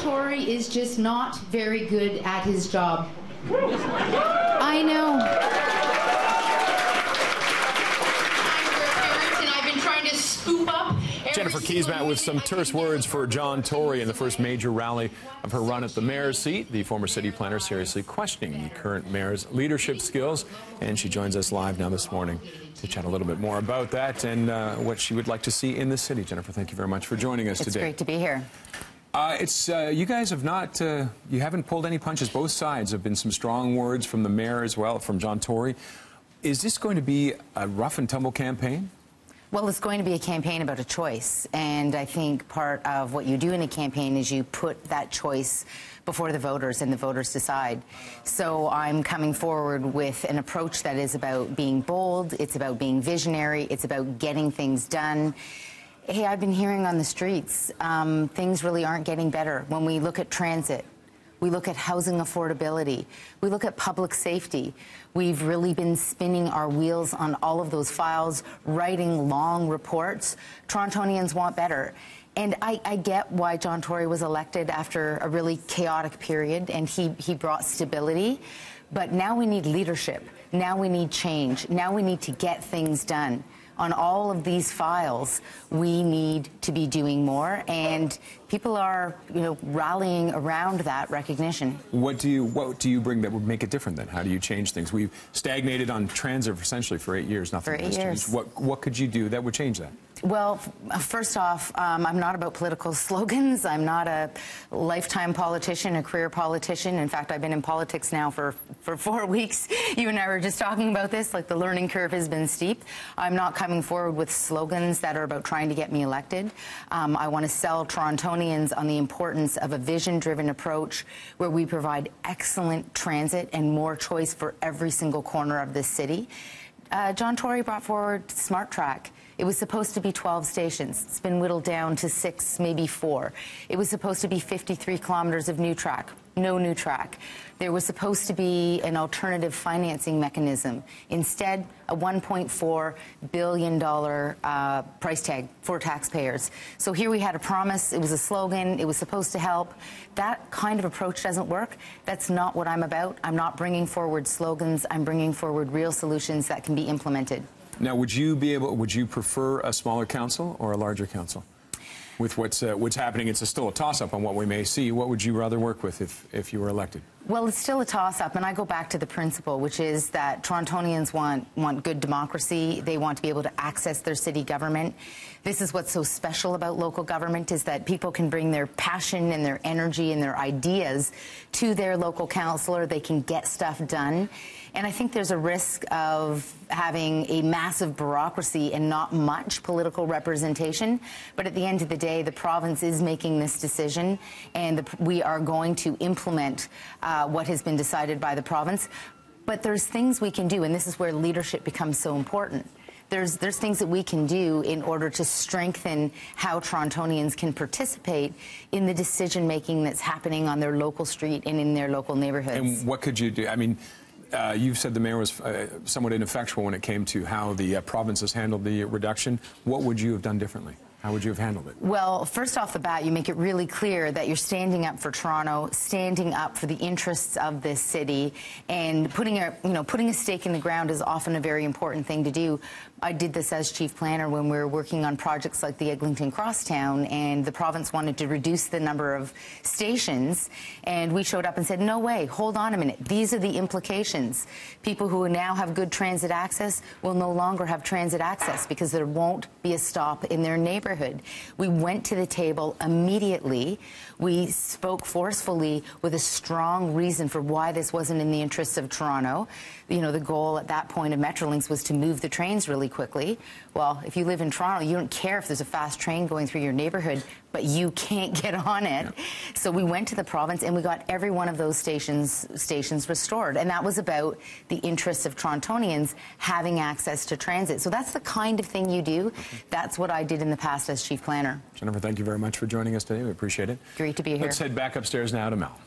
Tory is just not very good at his job. I know. I've been trying to scoop up. Jennifer Keesmaat with some terse words for John Tory in the first major rally of her run at the mayor's seat. The former city planner seriously questioning the current mayor's leadership skills. And she joins us live now this morning to chat a little bit more about that and what she would like to see in the city. Jennifer, thank you very much for joining us today. It's great to be here. You guys have not, you haven't pulled any punches. Both sides have been some strong words from the mayor as well, from John Tory. Is this going to be a rough and tumble campaign? Well, it's going to be a campaign about a choice, and I think part of what you do in a campaign is you put that choice before the voters, and the voters decide. So I'm coming forward with an approach that is about being bold, it's about being visionary, it's about getting things done. Hey, I've been hearing on the streets, things really aren't getting better. When we look at transit, we look at housing affordability, we look at public safety. We've really been spinning our wheels on all of those files, writing long reports. Torontonians want better. And I get why John Tory was elected after a really chaotic period, and he brought stability. But now we need leadership. Now we need change. Now we need to get things done. On all of these files, we need to be doing more, and people are, rallying around that recognition. What do you bring that would make it different then? How do you change things? We've stagnated on transit essentially for 8 years. Nothing has changed. What could you do that would change that? Well, first off, I'm not about political slogans. I'm not a lifetime politician, a career politician. In fact, I've been in politics now for 4 weeks. You and I were just talking about this, like the learning curve has been steep. I'm not coming forward with slogans that are about trying to get me elected. I want to sell Torontonians on the importance of a vision-driven approach where we provide excellent transit and more choice for every single corner of this city. John Tory brought forward Smart Track. It was supposed to be 12 stations. It's been whittled down to 6, maybe 4. It was supposed to be 53 kilometers of new track. No new track. There was supposed to be an alternative financing mechanism. Instead, a $1.4 billion price tag for taxpayers. So here we had a promise. It was a slogan. It was supposed to help. That kind of approach doesn't work. That's not what I'm about. I'm not bringing forward slogans. I'm bringing forward real solutions that can be implemented. Now, would you prefer a smaller council or a larger council? With what's happening, it's still a toss-up on what we may see. What would you rather work with if you were elected? Well, it's still a toss-up, and I go back to the principle, which is that Torontonians want good democracy. They want to be able to access their city government. This is what's so special about local government, is that people can bring their passion and their energy and their ideas to their local councillor. They can get stuff done. And I think there's a risk of having a massive bureaucracy and not much political representation. But at the end of the day, the province is making this decision, and we are going to implement what has been decided by the province. But there's things we can do, and this is where leadership becomes so important. There's things that we can do in order to strengthen how Torontonians can participate in the decision-making that's happening on their local street and in their local neighborhoods. And what could you do? I mean, you've said the mayor was somewhat ineffectual when it came to how the province has handled the reduction. What would you have done differently? How would you have handled it? Well, first off the bat, you make it really clear that you're standing up for Toronto, standing up for the interests of this city, and putting a stake in the ground is often a very important thing to do. I did this as chief planner when we were working on projects like the Eglinton Crosstown, and the province wanted to reduce the number of stations, and we showed up and said, no way, hold on a minute. These are the implications. People who now have good transit access will no longer have transit access because there won't be a stop in their neighborhood. We went to the table immediately. We spoke forcefully with a strong reason for why this wasn't in the interests of Toronto. The goal at that point of Metrolinx was to move the trains really quickly. Well, if you live in Toronto, you don't care if there's a fast train going through your neighborhood, but you can't get on it. Yeah. So we went to the province and we got every one of those stations restored. And that was about the interests of Torontonians having access to transit. So that's the kind of thing you do. That's what I did in the past as chief planner. Jennifer, thank you very much for joining us today. We appreciate it. Great to be here. Let's head back upstairs now to Mel.